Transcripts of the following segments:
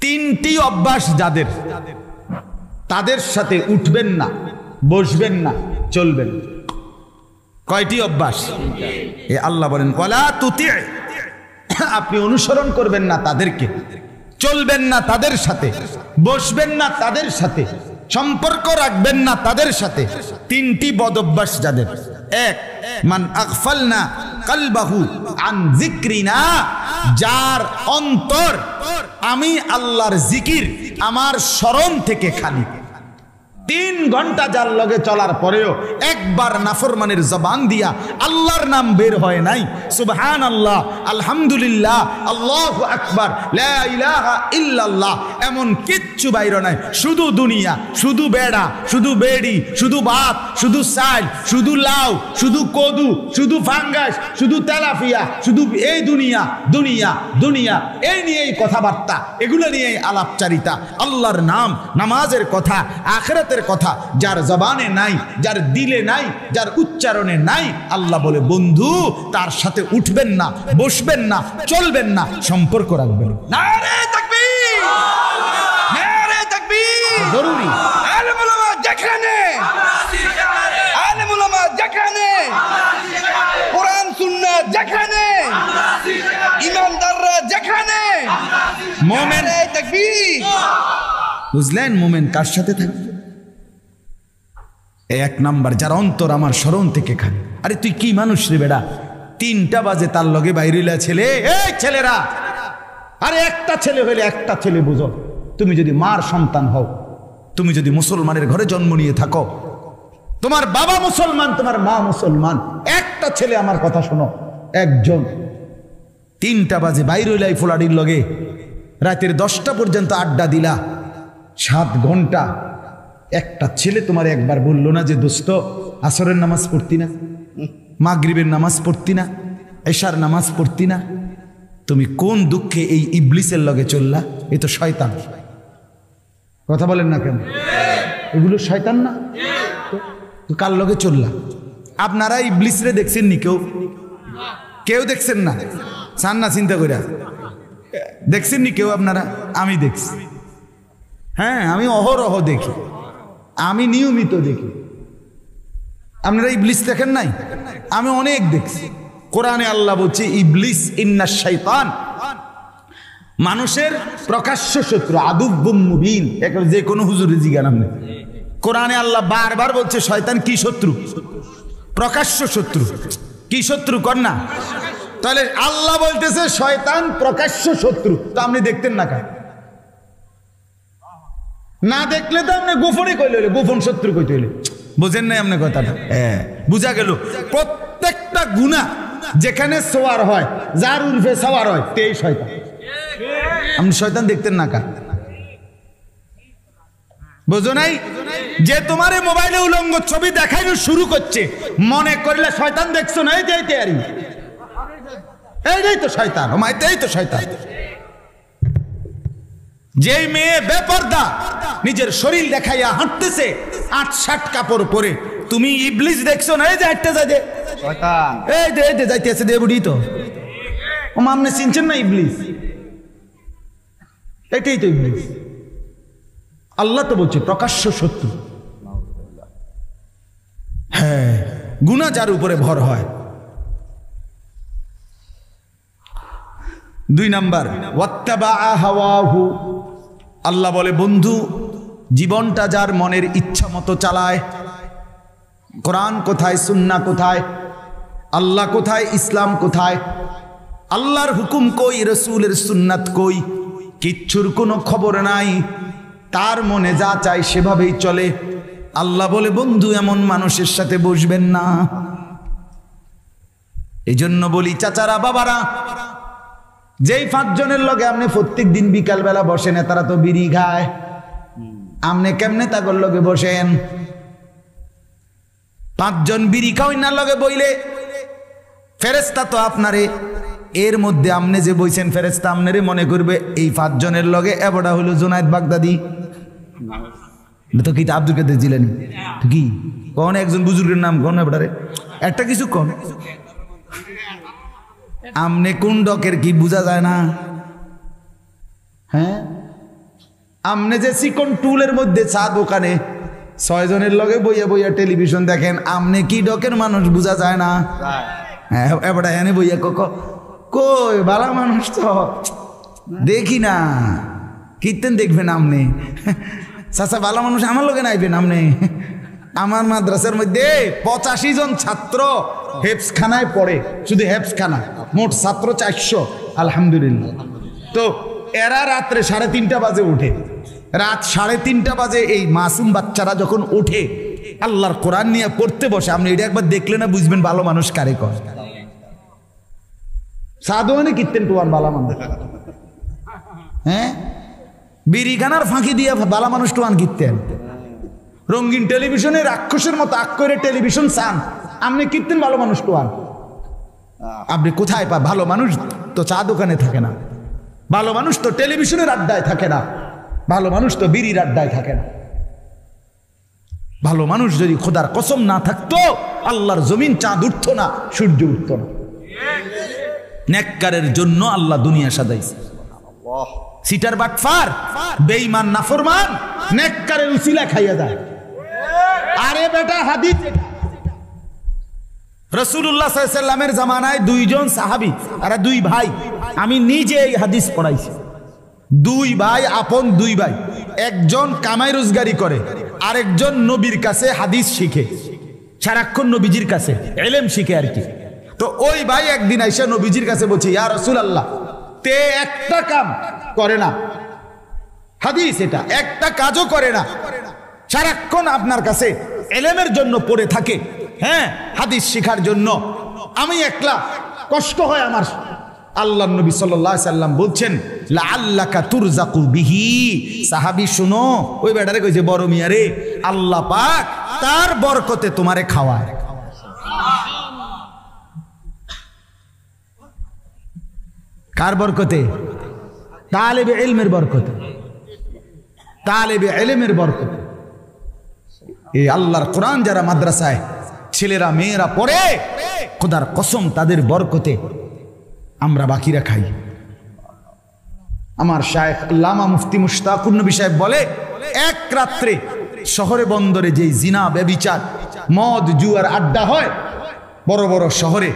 তিনটি অভ্যাস যাদের, তাদের সাথে উঠবেন না, বসবেন না, চলবেন। কয়টি অভ্যাস? এ আল্লাহ বলেন ওয়ালা তুতি, আপনি অনুসরণ করবেন না তাদেরকে, চলবেন না তাদের সাথে, বসবেন না তাদের সাথে, সম্পর্ক রাখবেন না তাদের সাথে। তিনটি বদ অভ্যাস যাদের। এক, মান আগফালনা কলবাহু আন যিকরিনা, যার অন্তর আমি আল্লাহর জিকির, আমার স্মরণ থেকে খালি। 3 ঘন্টা যার লগে চলার পরেও একবার নাফরমানের জবান দিয়া আল্লাহর নাম বের হয় নাই, সুবহানাল্লাহ, আলহামদুলিল্লাহ, আল্লাহু আকবার, লা ইলাহা ইল্লাল্লাহ, এমন কিচ্ছু বাইর নাই। শুধু দুনিয়া, শুধু বেড়া, শুধু বেড়ি, শুধু ভাত, শুধু চাল, শুধু লাউ, শুধু কদু, শুধু ফাঙ্গাস, শুধু তেলাপিয়া, শুধু এই দুনিয়া দুনিয়া দুনিয়া, এই নিয়েই কথাবার্তা, এগুলো নিয়েই আলাপচারিতা। আল্লাহর নাম, নামাজের কথা, আখিরাতের কথা যার জবানে নাই, যার দিলে নাই, যার উচ্চারণে নাই, আল্লাহ বলে বন্ধু তার সাথে উঠবেন না, বসবেন না, চলবেন না, সম্পর্ক রাখবেন। নারে তাকবীর, নারে তাকবীর। জরুরি আলেম উলামা যেখানে, আলেম উলামা যেখানে, কোরআন সুন্নাহ যেখানে, ইমানদাররা যেখানে, মুমিন তাকবীর। বুঝলেন মুমিন কার সাথে থাকবে? 1 নাম্বার, যার অন্তর আমার স্মরণ থেকে খালি। আরে তুই কি মানুষ রে বেড়া, 3টা বাজে তার লগে বাইরিলা ছেলে, এই ছেলেরা, আরে একটা ছেলে হইলে একটা ছেলে বুঝো। তুমি যদি মার সন্তান হও, তুমি যদি মুসলমানের ঘরে জন্ম নিয়ে থাকো, তোমার বাবা মুসলমান, তোমার মা মুসলমান, একটা ছেলে, আমার কথা শোনো, একজন 3টা বাজে বাইরিলাই ফুলাডির লগে রাতের 10টা পর্যন্ত আড্ডা দিলা, 7 ঘন্টা, একটা ছেলে তোমার একবার বললো না যে দোস্ত আসরের নামাজ পড়তি না, মাগরিবের নামাজ পড়তি না, এশার নামাজ পড়তি না? তুমি কোন দুঃখে এই ইবলিসের লগে চললা? এ তো শয়তান। কথা বলেন না কেন? এগুলো শয়তান না? তো কার লগে চললা? আপনারা ইবলিসরে দেখছেন নি? কেউ দেখছেন না? চান না চিন্তা করে দেখছেন নি কেউ আপনারা? আমি দেখছি, হ্যাঁ, আমি অহরহ দেখি, আমি নিয়মিত দেখি। আপনারা ইবলিস দেখেন নাই? আমি অনেক দেখছি। কোরআনে আল্লাহ বলছে ইবলিস ইন্নাশ শাইতান, মানুষের প্রকাশ্য শত্রু, আদুব্বুম মুবিন। যে কোনো হুজুরে জিজ্ঞাসা আপনি, কোরআনে আল্লাহ বারবার বলছে শয়তান কি শত্রু? প্রকাশ্য শত্রু। কি শত্রু কর না? তাহলে আল্লাহ বলতেছে শয়তান প্রকাশ্য শত্রু, তো আপনি দেখতেন না কেন? না দেখলে তো আপনি গোপনে কইলে, গোপন শত্রু কইতে হইলে। বুঝেন নাই আপনি কথাটা? হ্যাঁ, বুঝা গেল। প্রত্যেকটা গুনাহ যেখানে সওয়ার হয়, যার উর্ফে সওয়ার হয়, তেই শয়তান। আপনি শয়তান দেখতেন না কেন? বুঝো নাই? যে তোমার মোবাইলে উলঙ্গ ছবি দেখাইনো শুরু করছে, মনে করলে শয়তান দেখছো না? এই যে তৈরি, এইটাই তো শয়তান, এইটাই তো শয়তান। যেই মেয়ে বেপরদা নিজের শরীর দেখাইয়া হাঁটতেছে 8-7 কাপড় পরে, তুমি ইবলিস দেখছো না? এই যে হাঁটতে যাইতে শয়তান, এই যে যাইতেছে দেবুড়ি, তো ও আপনি চিনছেন না ইবলিস? এটাই তো ইবলিস। আল্লাহ তো বলছে প্রকাশ্য শত্রু। হ্যাঁ, গুনাহ যার উপরে ভর হয়। 2 নাম্বার, ওয়াত্তাবা হাওয়াহু, আল্লাহ বলে বন্ধু জীবনটা যার মনের ইচ্ছা মতো চালায়। কোরআন কোথায়, সুন্নাহ কোথায়, আল্লাহ কোথায়, ইসলাম কোথায়, আল্লাহর হুকুম কই, রাসূলের সুন্নাত কই, কিচ্ছুর কোনো খবর নাই। তার মনে যা চায় সেভাবেই চলে। আল্লাহ বলে বন্ধু এমন মানুষের সাথে বসবেন না। এই জন্য বলি চাচারা, বাবারা, যেই 5 জনের লগে আপনি প্রত্যেক দিন বিকাল বেলা বসেন, তারা তো বিড়ি খায়, আপনি কেমনে তাগর লগে বসেন? 5 জন বিড়ি খাওয়াই না লগে বইলে ফেরেশতা তো আপনারে, এর মধ্যে আপনি যে বইছেন ফেরেশতা আপনারে মনে করবে এই 5 জনের লগে এবড়া হলো জুনায়েদ বাগদাদি, তো কি আব্দুল কাদের জিলানী, কি কোন একজন বুজুর্গের নাম কোন এবড়ারে, একটা কিছু কোন আমনে কোন ডকের কি বোঝা যায় না? হ্যাঁ, আমনে যে চিকন টুলের মধ্যে চা দোকানে 6 জনের লগে বইয়া বইয়া টেলিভিশন দেখেন, আমনে কি ডকের মানুষ বোঝা যায় না? হ্যাঁ এবারে এনে বইয়া কই বালা মানুষ তো দেখি না, কীর্তন দেখবেন আমনে? চাচা বালা মানুষ আমার লগে নাইবেন আমনে? আমার মাদ্রাসার মধ্যে 85 জন ছাত্র হেফজখানায় পড়ে, শুধু হেফজখানা, মোট ছাত্র 400 আলহামদুলিল্লাহ। তো এরা রাত্রে 3:30 বাজে উঠে, রাত 3:30 বাজে এই মাসুম বাচ্চারা যখন উঠে আল্লাহর কোরআন নিয়ে পড়তে বসে, আপনি এটা একবার দেখলে না বুঝবেন ভালো মানুষ কারে কয়। সাধুয়ানি কীর্তেন টুয়ান বালা মানুষ, হ্যাঁ বিড়িখানার ফাঁকি দিয়ে বালা মানুষ টুয়ান কীর্তেন। রঙিন টেলিভিশনে রাক্ষসের মতো আক করে টেলিভিশন চান, আপনি কীর্তেন ভালো মানুষ টুয়ান। আপনি কোথায় পা? ভালো মানুষ তো চা দোকানে থাকে না, ভালো মানুষ তো টেলিভিশনের আড্ডায় থাকে না, ভালো মানুষ তো বিড়ির আড্ডায় থাকে না। ভালো মানুষ যদি খোদার কসম না থাকতো আল্লাহর জমিন চাঁদ উঠতো না, সূর্য উঠতো না। নেককারের জন্য আল্লাহ দুনিয়া সাজাইছে। সিটার বাটফার বেঈমান নাফরমান নেককারের উসিলা খাইয়া যায়। আরে বেটা হাদিস, রাসূলুল্লাহ সাল্লাল্লাহু আলাইহি ওয়াসাল্লামের জামানায় 2 জন সাহাবী আর 2 ভাই, আমি নিজে এই হাদিস পড়াইছি। 2 ভাই, আপন 2 ভাই, একজন কামাই রোজগারি করে, আরেকজন নবীর কাছে হাদিস শিখে, সারাক্ষণ নবীজির কাছে ইলম শিখে আর কি। তো ওই ভাই একদিন আইসা নবীজির কাছে বলছে, ইয়া রাসূলুল্লাহ, তে একটা কাম করে না, হাদিস এটা একটা কাজও করে না, সারাক্ষণ আপনার কাছে ইলমের জন্য পড়ে থাকে, হ্যাঁ হাদিস শিখার জন্য, আমি একলা কষ্ট হয় আমার। আল্লাহর নবী সাল্লাল্লাহু আলাইহি সাল্লাম বলছেন, লাআল্লাকা তুরজাকু বিহি। সাহাবী শুনো, ওই বেটারে কইছে, বড় মিয়া রে, আল্লাহ পাক তার বরকতে তোমারে খাওয়ায়। কার বরকতে? তালেবে ইলমের বরকতে, তালেবে ইলমের বরকতে। এই আল্লাহর কোরআন যারা মাদ্রাসায় ছেলেরা মেয়েরা পড়ে, খোদার কসম তাদের বরকতে আমরা বাকিরা খাই। আমার শায়েখ আল্লামা মুফতি মুশতাকুর নবী সাহেব বলে, এক রাত্রে শহরে বন্দরে যেই জিনা ব্যভিচার মদ জুয়ার আড্ডা হয় বড় বড় শহরে,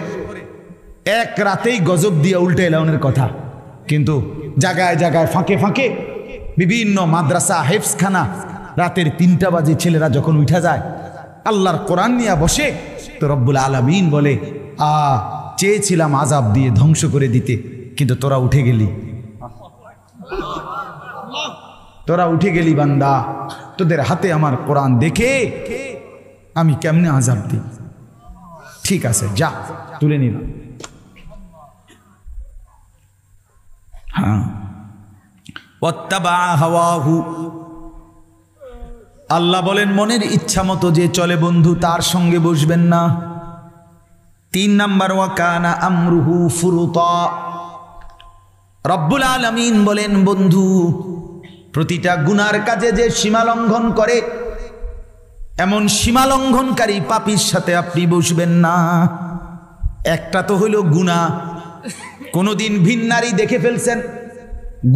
এক রাতেই গজব দিয়ে উল্টে এলাউনের কথা। কিন্তু জায়গায় জায়গায় ফাঁকে ফাঁকে বিভিন্ন মাদ্রাসা হেফজখানা রাতের 3টা বাজে ছেলেরা যখন উঠা যায় আল্লাহর কোরআন নিয়ে বসে, তো রব্বুল আলামিন বলে, চেয়েছিলাম আযাব দিয়ে ধ্বংস করে দিতে, কিন্তু তোরা উঠে গেলি, তোরা উঠে গেলি বান্দা, তোদের হাতে আমার কোরআন দেখে আমি কেমনে আযাব দিই। ঠিক আছে, যা তুলে নিলাম। হ্যাঁ, ওয়াত্তাবা হাওয়াহু, আল্লাহ বলেন মনের ইচ্ছা মতো যে চলে বন্ধু তার সঙ্গে বসবেন না। 3 নাম্বার, ওয়া কানা আমরুহু ফুরুতা। রব্বুল আলামিন বলেন বন্ধু, প্রতিটা গুনার কাজে যে সীমা লঙ্ঘন করে, এমন সীমা লঙ্ঘনকারী পাপীর সাথে আপনি বসবেন না। একটা তো হইল গুনাহ, কোনোদিন ভিন্নারী দেখে ফেলছেন,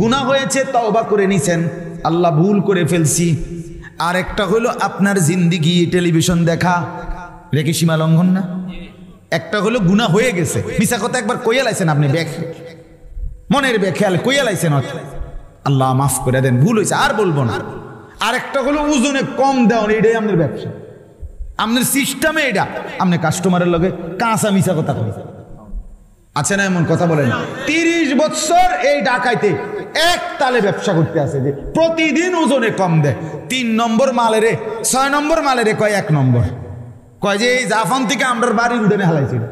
গুনাহ হয়েছে, তওবা করে নিছেন, আল্লাহ ভুল করে ফেলছি। আর একটা হলো আপনার জিন্দিগি টেলিভিশন দেখা, রেখে সীমা লঙ্ঘন না? একটা হলো গুনাহ হয়ে গেছে, মিছা কথা একবার কইয়া লাইছেন আপনি, মনের বেখেয়াল কইয়া লাইছেন, আল্লাহ মাফ করে দেন, ভুল হয়েছে আর বলবো না। আর একটা হলো ওজনে কম দেওয়া, এটাই আপনার ব্যবসা, আপনার সিস্টেমে এটা, আপনি কাস্টমারের লগে কাঁচা মিছা কথা কই। আছে না এমন কথা? বলেন 30 বছর এই ঢাকাইতে এক তালে ব্যবসা করতে আছে, যে প্রতিদিন ওজনে কম দেয়। 3 নম্বর মালেরে 6 নম্বর মালেরে কয় 1 নম্বর, কয় যে এই জাফান থেকে আমরা বাড়ি উঠে হালাইছিল,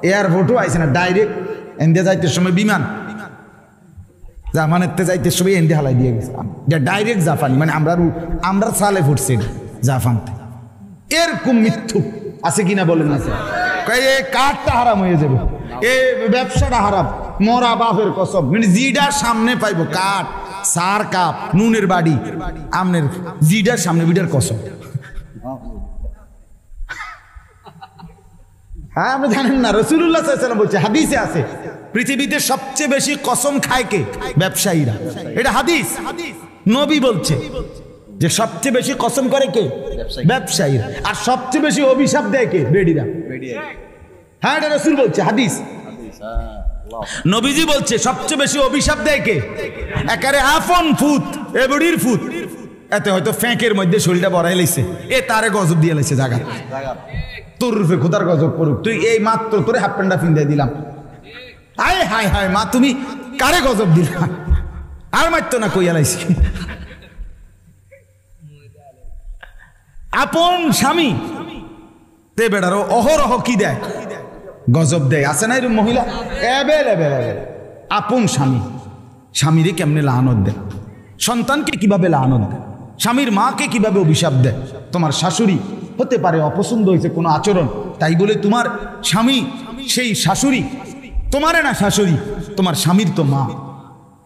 এয়ারপোর্টও আইছে না, ডাইরেক্ট ইন্ডিয়া যাইতে সময় বিমান, জাপানেতে যাইতে সময় ইন্ডিয়া হালাই দিয়ে গেছে, ডাইরেক্ট জাপানি, মানে আমরা সালে ফুটছি জাপান থেকে। এরকম মিথ্যুক আছে কিনা বলেন না? এই কাঠটা হারাম হয়ে যাবে, এই ব্যবসাটা হারাম, মরা বাপের কসম, মানে জিডার সামনে পাইবো কাঠ, সার কাপ, নুনের বাড়ি, আমনের জিডার সামনে বিডার কসম। হ্যাঁ, আপনি জানেন না, রাসূলুল্লাহ সাল্লাল্লাহু আলাইহি ওয়াসাল্লাম বলছে, হাদিসে আছে, পৃথিবীতে সবচেয়ে বেশি কসম খায় কে? ব্যবসায়ীরা। এটা হাদিস, নবী বলছে যে সবচেয়ে বেশি কসম করে কে? ব্যবসায়ীরা। আর সবচেয়ে বেশি অভিশাপ দেয় কে? বেডিরা। হ্যাঁ, এটা রাসূল বলছে, হাদিস। নবীজি বলছে সবচেয়ে বেশি অভিশাপ দেয় কে? একারে আপন ফুত, এ বড়ির ফুত, এতে হয়তো ফ্যাঁকের মধ্যে শরীরটা বড়াই লাইছে, এ তারে গজব দিয়ে লাইছে জায়গা। তোর রূপে খোদার গজব করুক, তুই এই মাত্র তোরে হাফ প্যান্টটা ফিন্দাই দিলাম, আয় হায় হায় মা তুমি কারে গজব দিলা, আর মারতো না কইয়া লাইছি। আপন স্বামী তে বেড়ারও অহরহ কি দেয়? গজব দেয়। আছে না এরকম মহিলা? আপন স্বামী, স্বামীরে কেমনে লানত দেয়, সন্তানকে কিভাবে লানত দেয়, স্বামীর মাকে কিভাবে অভিশাপ দেয়। তোমার শাশুড়ি হতে পারে অপছন্দ হয়েছে কোনো আচরণ, তাই বলে তোমার স্বামী সেই শাশুড়ি তোমারে না, শাশুড়ি তোমার স্বামীর তো মা,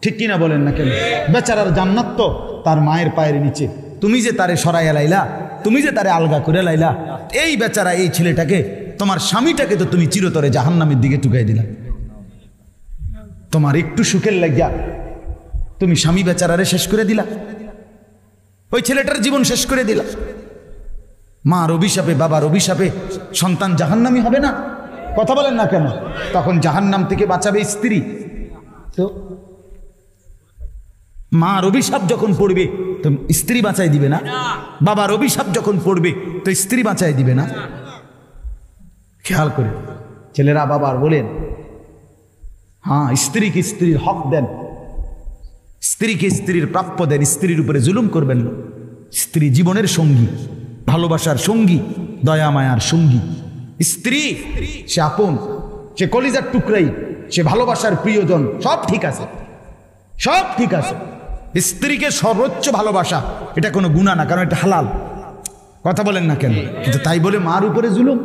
ঠিক কিনা বলেন না কেন? বেচারার জান্নাত তো তার মায়ের পায়ের নিচে, তুমি যে তারে সরাইয়া লাইলা, তুমি যে তারে আলগা করে লাইলা, এই বেচারা এই ছেলেটাকে, তোমার স্বামীটাকে তো তুমি চিরতরে জাহান্নামের দিকে টুকাই দিলা। তোমার একটু সুখের লাগিয়া তুমি স্বামী বেচারারে শেষ করে দিলা, ওই ছেলেটার জীবন শেষ করে দিলা। মার অভিশাপে, বাবার অভিশাপে সন্তান জাহান্নামী হবে না? কথা বলেন না কেন? তখন জাহান্নাম থেকে বাঁচাবে স্ত্রী। তো মার অভিশাপ যখন পড়বে তো স্ত্রী বাঁচাই দিবে না? বাবার অভিশাপ যখন পড়বে তো স্ত্রী বাঁচাই দিবে না? খেয়াল করে ছেলেরা বাবার বলেন, হ্যাঁ স্ত্রীকে স্ত্রীর হক দেন, স্ত্রীকে স্ত্রীর প্রাপ্য দেন, স্ত্রীর উপরে জুলুম করবেন না। স্ত্রী জীবনের সঙ্গী, ভালোবাসার সঙ্গী, দয়া মায়ার সঙ্গী। স্ত্রী সে আপন, সে কলিজার টুকরাই, সে ভালোবাসার প্রিয়জন, সব ঠিক আছে, সব ঠিক আছে। স্ত্রীকে সর্বোচ্চ ভালোবাসা এটা কোনো গুনাহ না, কারণ এটা হালাল। কথা বলেন না কেন? কিন্তু তাই বলে মার উপরে জুলুম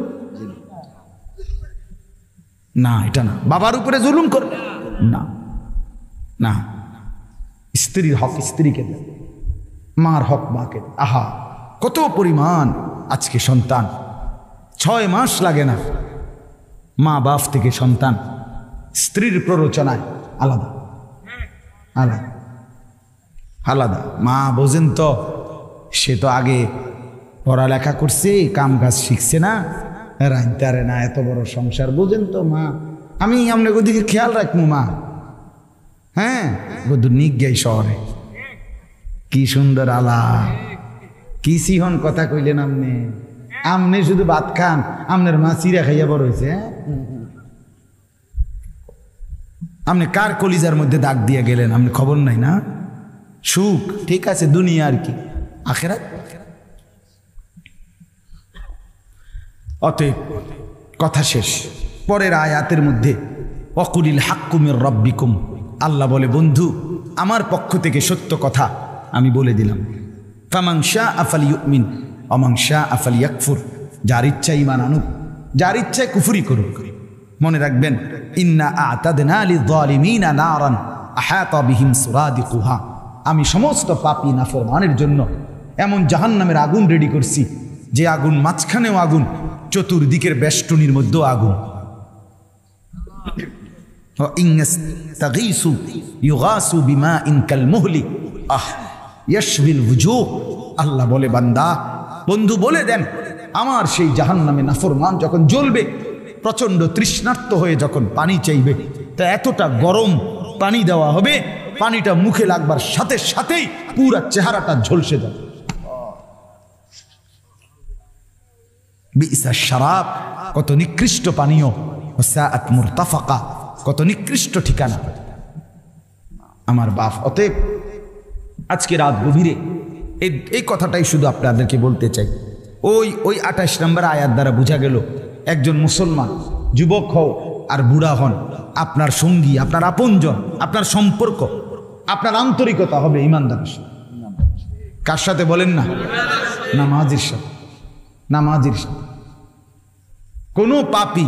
না, এটা না। বাবার উপরে জুলুম করবে না, না। স্ত্রীর হক স্ত্রীকে দেন, মার হক মাকে। আহা কত পরিমাণ আজকে সন্তান 6 মাস লাগে না, মা বাপ থেকে সন্তান স্ত্রীর প্ররোচনায় আলাদা আলাদা আলাদা। মা বোঝেন তো, সে তো আগে পড়ালেখা করছে, কাম কাজ শিখছে না, রাইতারে না, এত বড় সংসার বোঝেন তো মা। আমি আপনাকে ওদিকে খেয়াল রাখবো মা। হ্যাঁ বধু নিক গাই শহরে, কি সুন্দর আলা, কি সিহন কথা কইলেন আপনি। আমনে শুধু ভাত খান, আমনের মা চিরা খাইয়া বড় হয়েছে। আপনি কার কলিজার মধ্যে দাগ দিয়ে গেলেন, আপনি খবর নাই না? সুখ ঠিক আছে, দুনিয়া আর কি, আখেরাত। অতএব কথা শেষ। পরের আয়াতের মধ্যে ওয়াকুলিল হাক্কু মির রাব্বিকুম, আল্লাহ বলে বন্ধু আমার পক্ষ থেকে সত্য কথা আমি বলে দিলাম। ফামান শাআ ফালিয়ুমিন ওয়া মান শাআ ফালিয়াকফুর, যার ইচ্ছা ঈমান আনুক, যার ইচ্ছায় কুফরি করুক। মনে রাখবেন, ইন্না আ'তাদনা লিয-যালিমিনা নারান আহাতা বিহিম সুরাদিকুহা, আমি সমস্ত পাপী নাফরমানের জন্য এমন জাহান্নামের আগুন রেডি করছি, যে আগুন মাঝখানেও আগুন, চতুর্দিকের বেষ্টনীর মধ্যেও আগুন। ইন্নাস্তাগীসু ইউগাসু বিমাইন কালমুহলি ইয়াশবিল ওয়ুজুহ, আল্লাহ বলে বান্দা বন্ধু বলে দেন, আমার সেই জাহান্নামে নাফরমান যখন জ্বলবে, প্রচন্ড তৃষ্ণার্ত হয়ে যখন পানি চাইবে, তা এতটা গরম পানি দেওয়া হবে, পানিটা মুখে লাগবার সাথে সাথেই পুরা চেহারাটা ঝলসে যাবে। বিইসা শারাব, কত নিকৃষ্ট পানীয়, ওয়াসাআত মুরতাফাকা, কত নিকৃষ্ট ঠিকানা আমার বাপ। অতএব আজকে রাত গভীরে এই কথাটাই শুধু আপনাদেরকে বলতে চাই। ওই 28 নম্বর আয়াত দ্বারা বোঝা গেল, একজন মুসলমান যুবক হও আর বুড়া হন, আপনার সঙ্গী, আপনার আপনজন, আপনার সম্পর্ক, আপনার আন্তরিকতা হবে ইমানদারের সাথে। কার সাথে বলেন না? নামাজের সাথে, নামাজের সাথে। কোনো পাপী,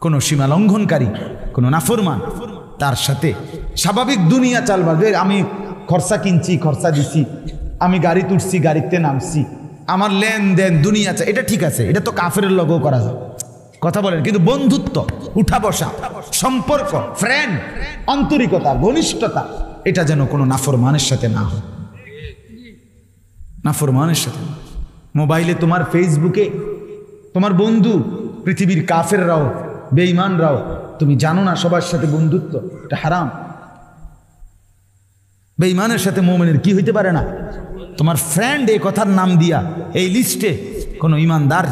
কোনো সীমা লঙ্ঘনকারী, কোনো নাফরমান, তার সাথে স্বাভাবিক দুনিয়া চালবার। আমি খরচা কিনছি, খরচা দিছি, আমি গাড়ি তুলছি, গাড়িতে নামছি, আমার লেনদেন দুনিয়া, এটা ঠিক আছে, এটা তো কাফেরের লগেও করা যায়। কথা বলেন, কিন্তু বন্ধুত্ব উঠা বসা, সম্পর্ক, ফ্রেন্ড, আন্তরিকতা, ঘনিষ্ঠতা, এটা যেন কোনো নাফরমানের সাথে না হয়। নাফরমানের সাথে। মোবাইলে তোমার ফেসবুকে তোমার বন্ধু পৃথিবীর কাফেররাও বেঈমানরাও, তুমি জানো না সবার সাথে বন্ধুত্ব এটা হারাম। বেঈমানের সাথে মুমিনের কি হইতে পারে না? তোমার ফ্রেন্ড এই কথার নাম দিয়া এই লিস্টে কোনো ইমানদার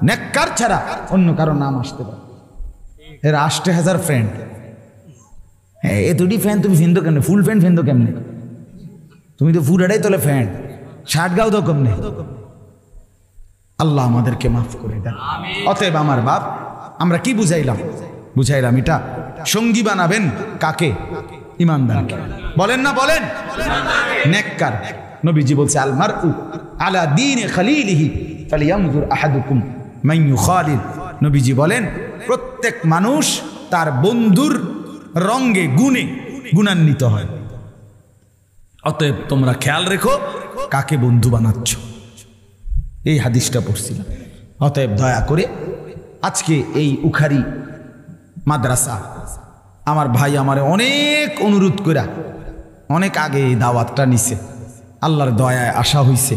নেককার ছাড়া অন্য কারো নাম আসতে পারে। এর 80,000 ফ্রেন্ড, হ্যাঁ এ দুটি ফ্রেন্ড তুমি ফিন্দো কেমনে? ফুল ফ্রেন্ড ফিন্দো কেমনে? তুমি তো ফুরাটাই তোলে ফ্রেন্ড, শার্ট গাও তো কেমনে? আল্লাহ আমাদেরকে মাফ করে দেন। অতএব আমার বাপ, আমরা কি বুঝাইলাম? বুঝাইলাম এটা সঙ্গী বানাবেন কাকে? ইমানদারকে। বলেন না বলেন? নেককার। নবীজি বলছে আল মারউ আলা দীনি খালিলিহি ফালিয়ানজুর আহাদুকুম মান ইউখালিল। নবীজি বলেন প্রত্যেক মানুষ তার বন্ধুর রঙে গুণে গুণান্বিত হয়। অতএব তোমরা খেয়াল রেখো কাকে বন্ধু বানাচ্ছ। এই হাদিসটা পড়ছিলাম। অতএব দয়া করে আজকে এই উখারি মাদ্রাসা আমার ভাই আমারে অনেক অনুরোধ করা অনেক আগে এই দাওয়াতটা নিছে, আল্লাহর দয়ায় আসা হইছে।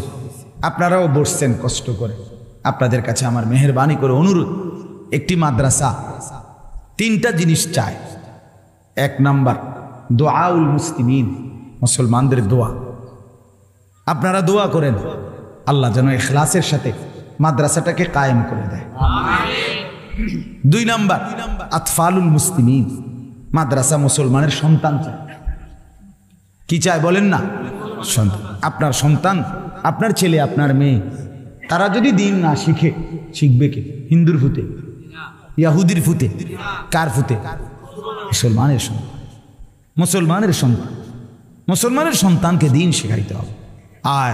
আপনারাও বসছেন কষ্ট করে। আপনাদের কাছে আমার মেহেরবানি করে অনুরোধ, একটি মাদ্রাসা 3টা জিনিস চায়। 1 নাম্বার দোয়াউল মুসলিমিন, মুসলমানদের দোয়া। আপনারা দোয়া করেন আল্লাহ যেন ইখলাসের সাথে মাদ্রাসাটাকে কায়েম করে দেয়। 2 নাম্বার আতফালুল মুসলিমিন, মাদ্রাসা মুসলমানের সন্তান চায়। কি চায় বলেন না? সন্তান। আপনার সন্তান, আপনার ছেলে, আপনার মেয়ে, তারা যদি দিন না শিখে, শিখবে কে? হিন্দুর ফুতে, ইয়াহুদির ফুতে, কার ফুতে? মুসলমানের সন্তান। মুসলমানের সন্তান, মুসলমানের সন্তানকে দিন শেখাইতে হবে। আর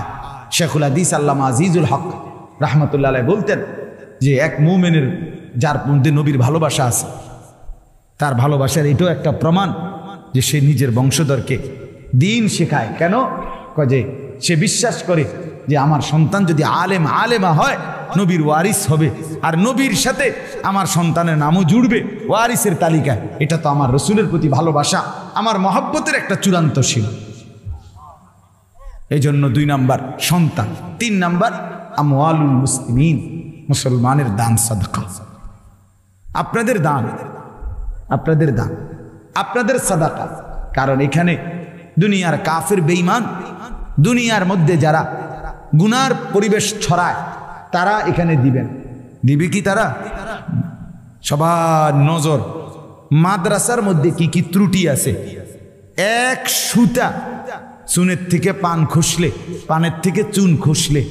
শেখুল হাদিস আল্লামা আজিজুল হক রাহমাতুল্লাহ আলাইহি বলতেন যে এক মুমিনের যার মধ্যে নবীর ভালোবাসা আছে, তার ভালোবাসার এটাও একটা প্রমাণ যে সে নিজের বংশধরকে দিন শেখায়। কেন? যে সে বিশ্বাস করে যে আমার সন্তান যদি আলেমা হয় নবীর ওয়ারিস হবে, আর নবীর সাথে আমার সন্তানের নামও জুড়বে ওয়ারিসের তালিকায়। এটা তো আমার রসুলের প্রতি ভালোবাসা, আমার মহব্বতের একটা চূড়ান্ত সীমা। এই জন্য 2 নাম্বার সন্তান। 3 নাম্বার আমওয়ালুল মুসলিমিন, মুসলমানের দান সাদকা। আপনাদের দান, আপনাদের দান, আপনাদের সাদাকা। কারণ এখানে দুনিয়ার কাফের বেঈমান, দুনিয়ার মধ্যে যারা গুনার পরিবেশ ছড়ায়, তারা এখানে দিবেন। দিবে কি তারা? সবার নজর মাদ্রাসার মধ্যে কি কি ত্রুটি আছে। 1 সুতা চুনের থেকে পান খুসলে, পানের থেকে চুন খুসলে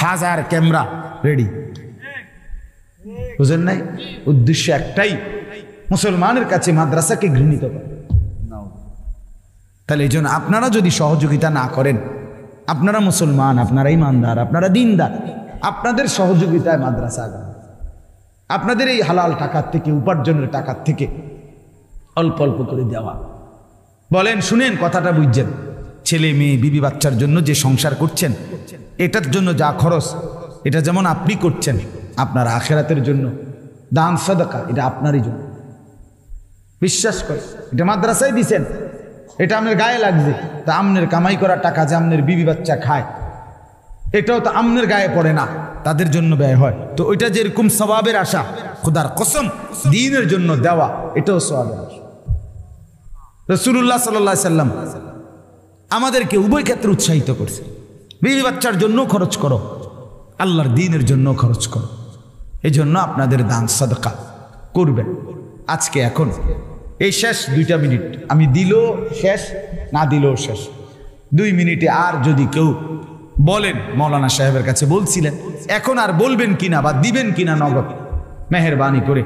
1000 ক্যামেরা রেডি। বুঝেন নাই? উদ্দেশ্য একটাই, মুসলমানের কাছে মাদ্রাসাকে ঘৃণিত করে। তাহলে এই জন্য আপনারা যদি সহযোগিতা না করেন, আপনারা মুসলমান, আপনারা ইমানদার, আপনারা দিনদার, আপনাদের সহযোগিতায় মাদ্রাসা আগাবে। আপনাদের এই হালাল টাকার থেকে, উপার্জনের টাকার থেকে অল্প অল্প করে দেওয়া। বলেন, শুনেন কথাটা বুঝছেন? ছেলে মেয়ে বিবি বাচ্চার জন্য যে সংসার করছেন, এটার জন্য যা খরচ, এটা যেমন আপনি করছেন, আপনার আখেরাতের জন্য দান সাদাকা এটা আপনারই জন্য। বিশ্বাস করে এটা মাদ্রাসায় দিছেন, এটা আপনার গায়ে লাগছে, তা আমনের কামাই করা টাকা যে আমনের বিবি বাচ্চা খায়, এটাও তো আমনের গায়ে পড়ে না, তাদের জন্য ব্যয় হয়। তো ওইটা যেরকম সওয়াবের আশা, খোদার কসম দ্বীনের জন্য দেওয়া, এটাও সওয়াবের আশা। রাসূলুল্লাহ সাল্লাল্লাহু আলাইহি সাল্লাম আমাদেরকে উভয় ক্ষেত্রে উৎসাহিত করছে। বিবি বাচ্চার জন্য খরচ করো, আল্লাহর দ্বীনের জন্য খরচ করো। এই জন্য আপনাদের দান সাদকা করবেন। আজকে এখন এই শেষ 2টা মিনিট, আমি দিলেও শেষ, না দিলেও শেষ। 2 মিনিটে আর যদি কেউ বলেন, মৌলানা সাহেবের কাছে বলছিলেন, এখন আর বলবেন কিনা বা দিবেন কিনা নগদ, মেহেরবানি করে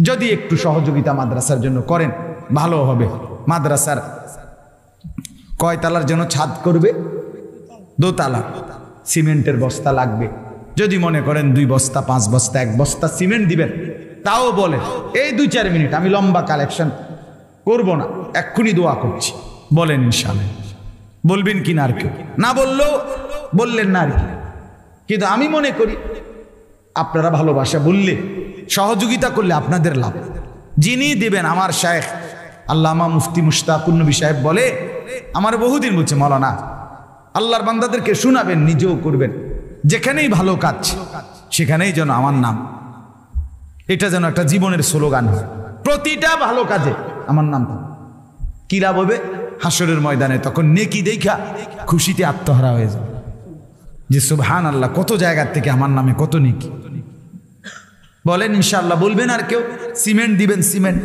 যদি একটু সহযোগিতা মাদ্রাসার জন্য করেন ভালো হবে। মাদ্রাসার কয় তালার যেন ছাদ করবে? 2 তালা। সিমেন্টের বস্তা লাগবে। যদি মনে করেন 2 বস্তা, 5 বস্তা, 1 বস্তা সিমেন্ট দিবেন, তাও বলেন। এই 2-4 মিনিট, আমি লম্বা কালেকশন করব না, এক্ষুনি দোয়া করছি। বলেন ইনশাআল্লাহ। বলবেন কিনা আর কেউ? না বললেও বললেন না আর কি। কিন্তু আমি মনে করি আপনারা ভালোবাসা বললে, সহযোগিতা করলে আপনাদের লাভ। যিনি দিবেন আমার শায়েখ আল্লামা মুফতি মুশতাকুন নবী সাহেব বলে, আমার বহুদিন বলছে মৌলানা আল্লাহর বান্দাদেরকে শোনাবেন, নিজেও করবেন, যেখানেই ভালো কাজ সেখানেই যেন আমার নাম, এটা যেন একটা জীবনের স্লোগান হয়, প্রতিটা ভালো কাজে আমার নাম থাকে। কি লাভ হবে হাসরের ময়দানে? তখন নেকি দেখা খুশিতে আত্মহারা হয়ে যাবে যে সুবহানাল্লাহ, কত জায়গার থেকে আমার নামে কত নেকি। বলেন ইনশাআল্লাহ, বলবেন আর কেউ? সিমেন্ট দিবেন, সিমেন্ট